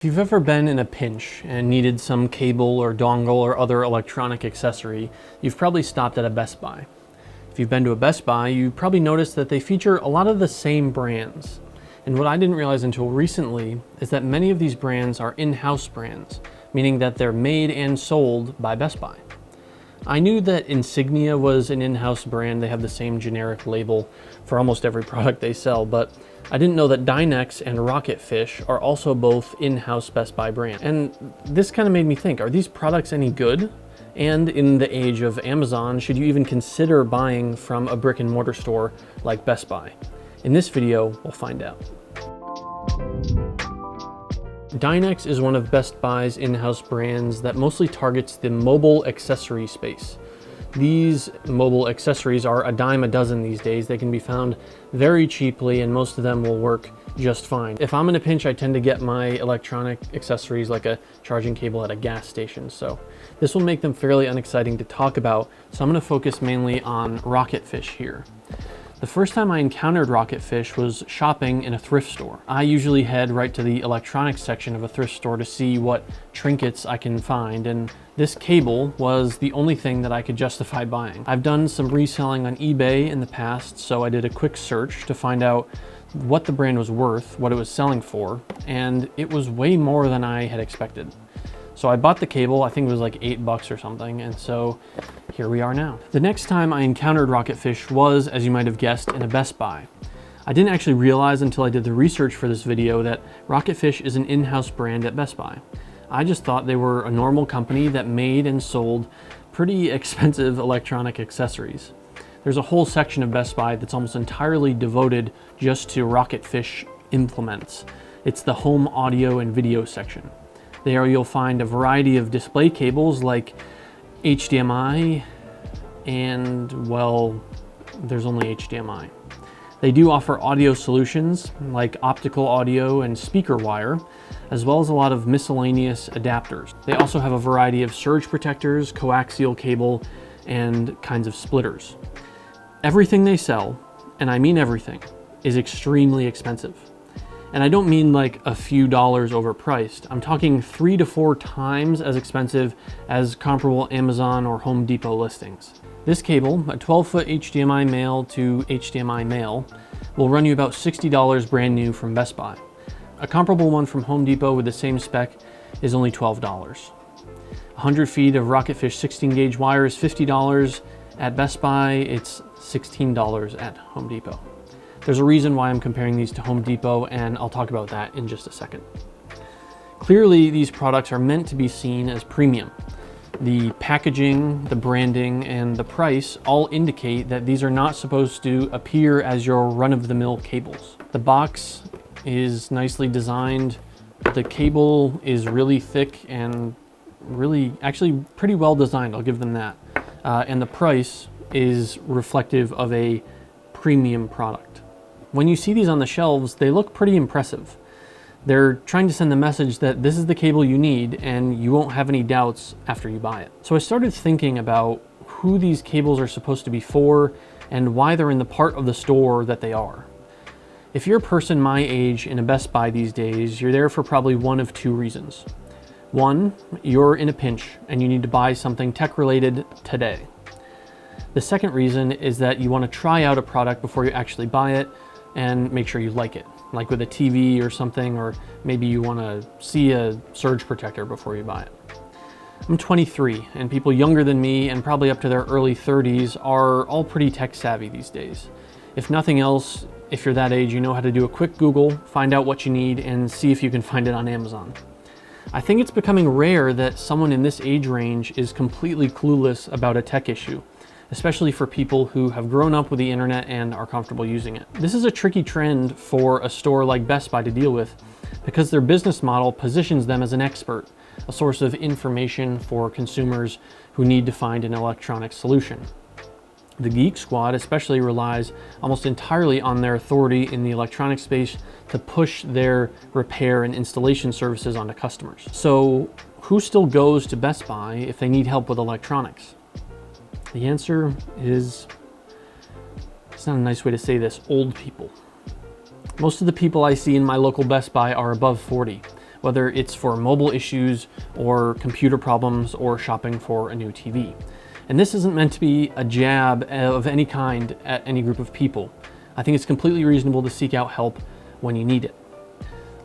If you've ever been in a pinch and needed some cable or dongle or other electronic accessory, you've probably stopped at a Best Buy. If you've been to a Best Buy, you probably noticed that they feature a lot of the same brands. And what I didn't realize until recently is that many of these brands are in-house brands, meaning that they're made and sold by Best Buy. I knew that Insignia was an in-house brand. They have the same generic label for almost every product they sell, but I didn't know that Dynex and Rocketfish are also both in-house Best Buy brands. And this kind of made me think, are these products any good? And in the age of Amazon, should you even consider buying from a brick and mortar store like Best Buy? In this video, we'll find out. Dynex is one of Best Buy's in-house brands that mostly targets the mobile accessory space. These mobile accessories are a dime a dozen these days. They can be found very cheaply and most of them will work just fine. If I'm in a pinch, I tend to get my electronic accessories like a charging cable at a gas station. So this will make them fairly unexciting to talk about. So I'm going to focus mainly on Rocketfish here. The first time I encountered Rocketfish was shopping in a thrift store. I usually head right to the electronics section of a thrift store to see what trinkets I can find, and this cable was the only thing that I could justify buying. I've done some reselling on eBay in the past, so I did a quick search to find out what the brand was worth, what it was selling for, and it was way more than I had expected. So I bought the cable, I think it was like $8 or something, and so here we are now. The next time I encountered Rocketfish was, as you might have guessed, in a Best Buy. I didn't actually realize until I did the research for this video that Rocketfish is an in-house brand at Best Buy. I just thought they were a normal company that made and sold pretty expensive electronic accessories. There's a whole section of Best Buy that's almost entirely devoted just to Rocketfish implements. It's the home audio and video section. There you'll find a variety of display cables like HDMI and, well, there's only HDMI. They do offer audio solutions like optical audio and speaker wire, as well as a lot of miscellaneous adapters. They also have a variety of surge protectors, coaxial cable, and kinds of splitters. Everything they sell, and I mean everything, is extremely expensive. And I don't mean like a few dollars overpriced. I'm talking 3 to 4 times as expensive as comparable Amazon or Home Depot listings. This cable, a 12-foot HDMI male to HDMI male, will run you about $60 brand new from Best Buy. A comparable one from Home Depot with the same spec is only $12. 100 feet of Rocketfish 16 gauge wire is $50. At Best Buy, it's $16 at Home Depot. There's a reason why I'm comparing these to Home Depot, and I'll talk about that in just a second. Clearly, these products are meant to be seen as premium. The packaging, the branding, and the price all indicate that these are not supposed to appear as your run-of-the-mill cables. The box is nicely designed. The cable is really thick and actually pretty well designed, I'll give them that. And the price is reflective of a premium product. When you see these on the shelves, they look pretty impressive. They're trying to send the message that this is the cable you need and you won't have any doubts after you buy it. So I started thinking about who these cables are supposed to be for and why they're in the part of the store that they are. If you're a person my age in a Best Buy these days, you're there for probably one of two reasons. One, you're in a pinch and you need to buy something tech related today. The second reason is that you want to try out a product before you actually buy it and make sure you like it, like with a TV or something, or maybe you want to see a surge protector before you buy it. I'm 23, and people younger than me and probably up to their early 30s are all pretty tech savvy these days. If nothing else, if you're that age, you know how to do a quick Google, find out what you need, and see if you can find it on Amazon. I think it's becoming rare that someone in this age range is completely clueless about a tech issue, especially for people who have grown up with the internet and are comfortable using it. This is a tricky trend for a store like Best Buy to deal with because their business model positions them as an expert, a source of information for consumers who need to find an electronic solution. The Geek Squad especially relies almost entirely on their authority in the electronic space to push their repair and installation services onto customers. So who still goes to Best Buy if they need help with electronics? The answer is, it's not a nice way to say this, old people. Most of the people I see in my local Best Buy are above 40, whether it's for mobile issues or computer problems or shopping for a new TV. And this isn't meant to be a jab of any kind at any group of people. I think it's completely reasonable to seek out help when you need it.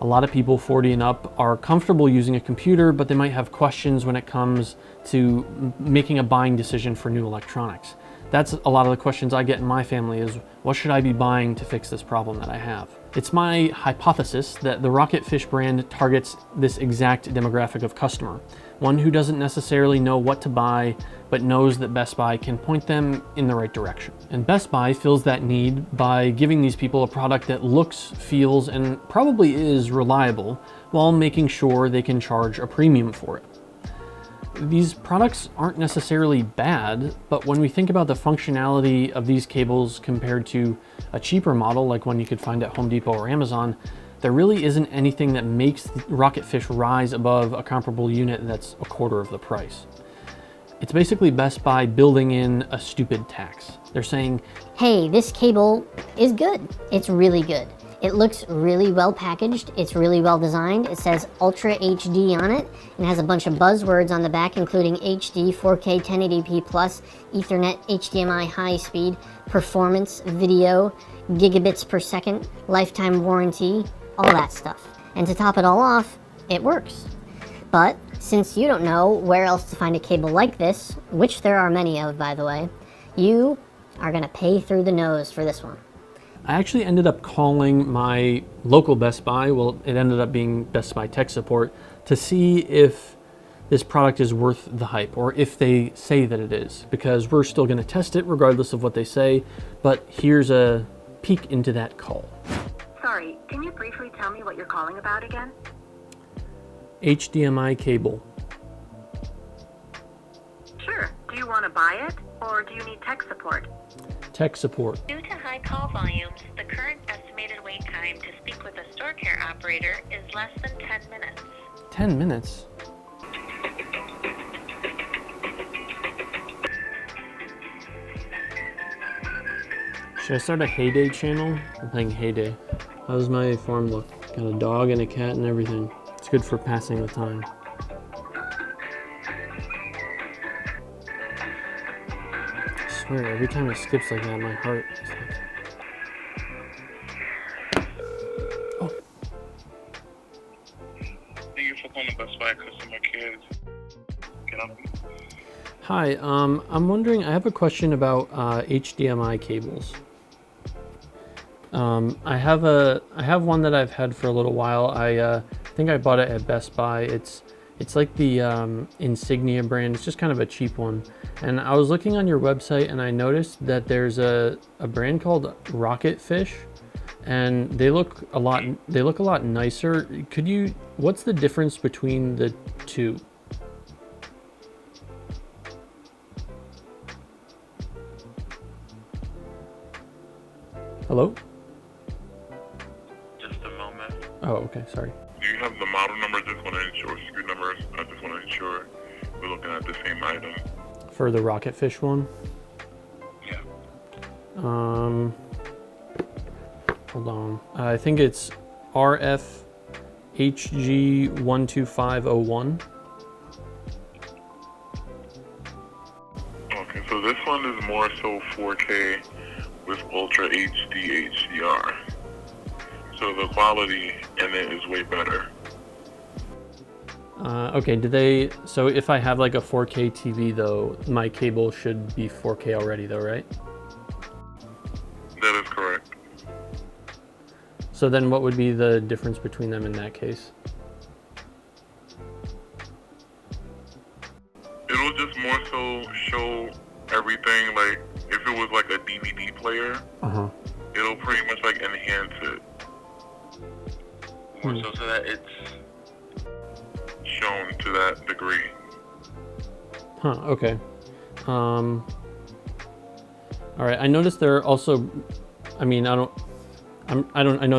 A lot of people 40 and up are comfortable using a computer, but they might have questions when it comes to making a buying decision for new electronics. That's a lot of the questions I get in my family is, what should I be buying to fix this problem that I have? It's my hypothesis that the Rocketfish brand targets this exact demographic of customer, one who doesn't necessarily know what to buy, but knows that Best Buy can point them in the right direction. And Best Buy fills that need by giving these people a product that looks, feels, and probably is reliable, while making sure they can charge a premium for it. These products aren't necessarily bad, but when we think about the functionality of these cables compared to a cheaper model like one you could find at Home Depot or Amazon, there really isn't anything that makes Rocketfish rise above a comparable unit that's a quarter of the price. It's basically Best Buy building in a stupid tax. They're saying, hey, this cable is good. It's really good. It looks really well packaged. It's really well designed. It says Ultra HD on it and has a bunch of buzzwords on the back, including HD, 4K, 1080p+, Ethernet, HDMI high speed, performance, video, gigabits per second, lifetime warranty, all that stuff. And to top it all off, it works. But since you don't know where else to find a cable like this, which there are many of, by the way, you are gonna pay through the nose for this one. I actually ended up calling my local Best Buy, well, it ended up being Best Buy tech support, to see if this product is worth the hype, or if they say that it is, because we're still gonna test it regardless of what they say, but here's a peek into that call. Sorry, can you briefly tell me what you're calling about again? HDMI cable. Sure. Do you want to buy it, or do you need tech support? Tech support. Due to high call volumes, the current estimated wait time to speak with a store care operator is less than 10 minutes. 10 minutes? Should I start a Heyday channel? I'm playing Heyday. How does my farm look? Got a dog and a cat and everything. It's good for passing the time. I swear, every time it skips like that, my heart is like... Oh. Thank you for calling Best Buy customer care. Can I help you? Hi, I'm wondering, I have a question about HDMI cables. I have one that I've had for a little while. I think I bought it at Best Buy. It's like the Insignia brand. It's just kind of a cheap one. And I was looking on your website and I noticed that there's a brand called Rocketfish, and they look a lot nicer. What's the difference between the two? Hello? Just a moment. Oh, okay, sorry. Do you have the model number? Just want to ensure SKU numbers. I just want to ensure we're looking at the same item. For the Rocketfish one? Yeah. Hold on. I think it's RFHG12501. Okay, so this one is more so 4K with Ultra HD Hdr. So the quality in it is way better. Okay, so if I have like a 4K TV though, my cable should be 4K already though, right? That is correct. So then what would be the difference between them in that case? It'll just more so show everything, like if it was like a DVD player, it'll pretty much like enhance it. More so that it's shown to that degree. Huh, okay. All right, I noticed there are also, I mean, I know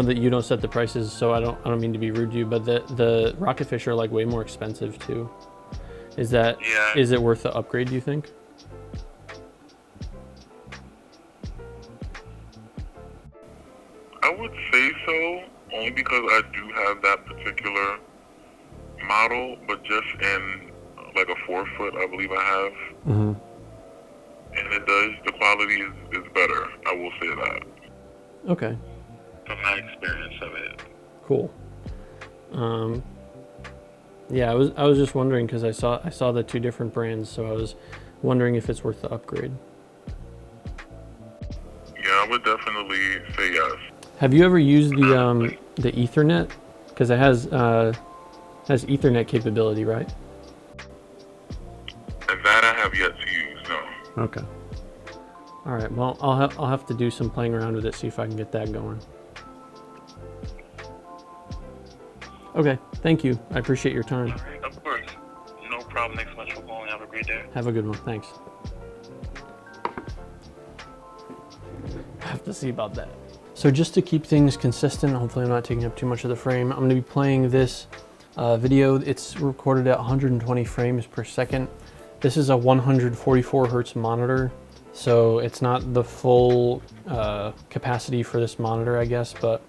that you don't set the prices, so I don't mean to be rude to you, but the Rocketfish are like way more expensive too. Is it worth the upgrade, do you think? I would say so, only because I do have that particular model, but just in like a 4-foot, I believe I have. Mm-hmm. And the quality is better, I will say that. Okay. From my experience of it. Cool. Yeah, I was just wondering because I saw the two different brands, so I was wondering if it's worth the upgrade. Yeah, I would definitely say yes. Have you ever used the Ethernet? Because it has Ethernet capability, right? And that I have yet to use, no. Okay. All right. Well, I'll have to do some playing around with it, see if I can get that going. Okay. Thank you. I appreciate your time. All right, of course. No problem. Thanks so much for calling. Have a great day. Have a good one. Thanks. I have to see about that. So just to keep things consistent, hopefully I'm not taking up too much of the frame, I'm going to be playing this video. It's recorded at 120 frames per second. This is a 144 hertz monitor, so it's not the full capacity for this monitor, I guess, but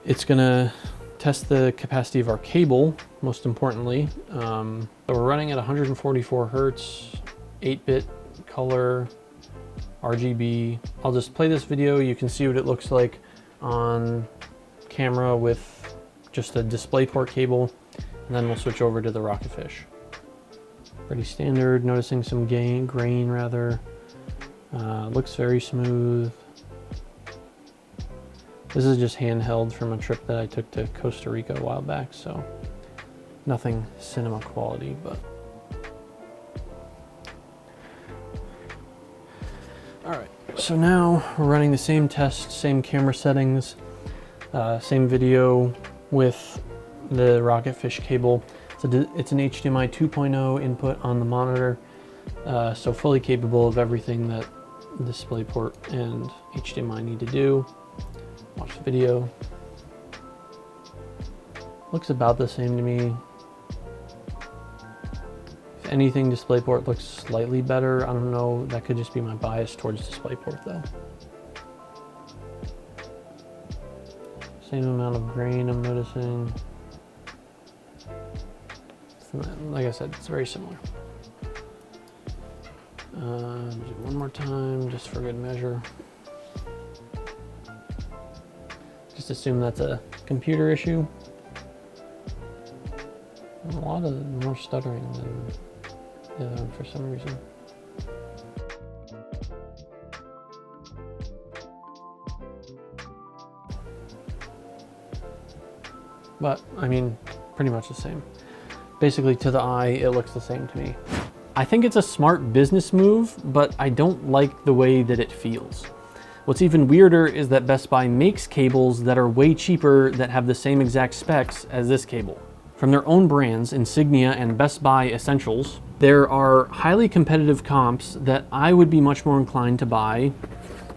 it's going to test the capacity of our cable, most importantly. So we're running at 144 hertz, 8-bit color, RGB. I'll just play this video. You can see what it looks like on camera with just a DisplayPort cable, and then we'll switch over to the Rocketfish. Pretty standard, noticing some grain rather. Looks very smooth. This is just handheld from a trip that I took to Costa Rica a while back, so nothing cinema quality, but. All right, so now we're running the same test, same camera settings, same video with the Rocketfish cable. It's an HDMI 2.0 input on the monitor, so fully capable of everything that DisplayPort and HDMI need to do. Watch the video. Looks about the same to me. If anything, DisplayPort looks slightly better. I don't know, that could just be my bias towards DisplayPort though. Same amount of grain I'm noticing. Like I said, it's very similar. Do one more time, just for good measure. Just assume that's a computer issue. A lot of more stuttering than the other one for some reason. But, I mean, pretty much the same. Basically, to the eye, it looks the same to me. I think it's a smart business move, but I don't like the way that it feels. What's even weirder is that Best Buy makes cables that are way cheaper that have the same exact specs as this cable. From their own brands, Insignia and Best Buy Essentials, there are highly competitive comps that I would be much more inclined to buy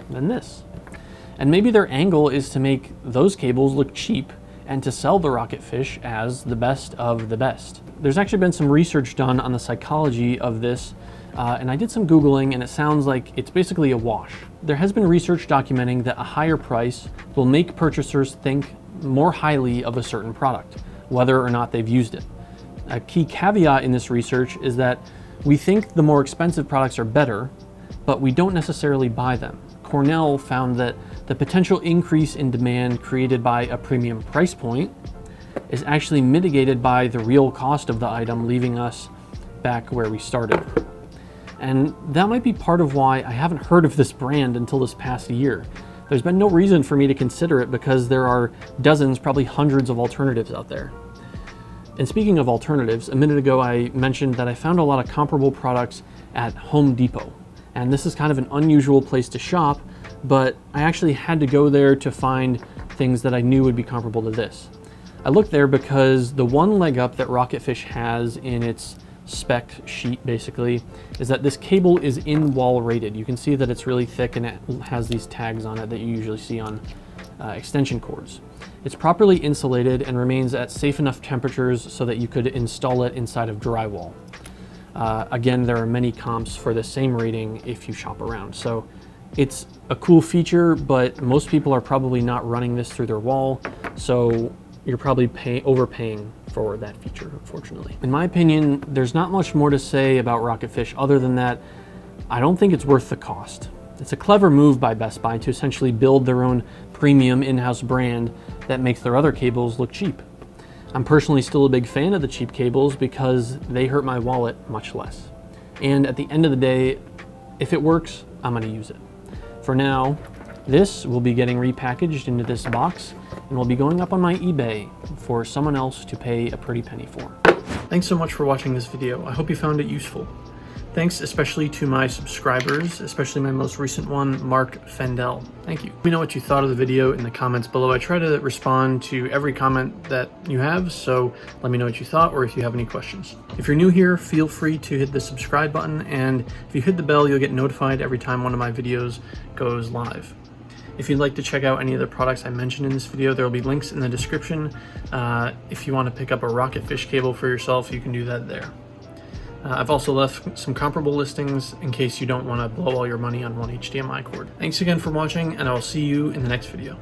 than this. And maybe their angle is to make those cables look cheap and to sell the Rocketfish as the best of the best. There's actually been some research done on the psychology of this, and I did some Googling, and it sounds like it's basically a wash. There has been research documenting that a higher price will make purchasers think more highly of a certain product, whether or not they've used it. A key caveat in this research is that we think the more expensive products are better, but we don't necessarily buy them. Cornell found that the potential increase in demand created by a premium price point is actually mitigated by the real cost of the item, leaving us back where we started. And that might be part of why I haven't heard of this brand until this past year. There's been no reason for me to consider it because there are dozens, probably hundreds of alternatives out there. And speaking of alternatives, a minute ago I mentioned that I found a lot of comparable products at Home Depot. And this is kind of an unusual place to shop, but I actually had to go there to find things that I knew would be comparable to this. I looked there because the one leg up that Rocketfish has in its spec sheet basically is that this cable is in-wall rated. You can see that it's really thick and it has these tags on it that you usually see on extension cords. It's properly insulated and remains at safe enough temperatures so that you could install it inside of drywall. Again, there are many comps for the same rating if you shop around. So it's a cool feature, but most people are probably not running this through their wall. So you're probably overpaying for that feature, unfortunately. In my opinion, there's not much more to say about Rocketfish other than that I don't think it's worth the cost. It's a clever move by Best Buy to essentially build their own premium in-house brand that makes their other cables look cheap. I'm personally still a big fan of the cheap cables because they hurt my wallet much less. And at the end of the day, if it works, I'm gonna use it. For now, this will be getting repackaged into this box and will be going up on my eBay for someone else to pay a pretty penny for. Thanks so much for watching this video. I hope you found it useful. Thanks especially to my subscribers, especially my most recent one, Mark Fendel. Thank you. Let me know what you thought of the video in the comments below. I try to respond to every comment that you have, so let me know what you thought or if you have any questions. If you're new here, feel free to hit the subscribe button, and if you hit the bell, you'll get notified every time one of my videos goes live. If you'd like to check out any of the products I mentioned in this video, there will be links in the description. If you want to pick up a Rocketfish cable for yourself, you can do that there. I've also left some comparable listings in case you don't want to blow all your money on one HDMI cord. Thanks again for watching, and I will see you in the next video.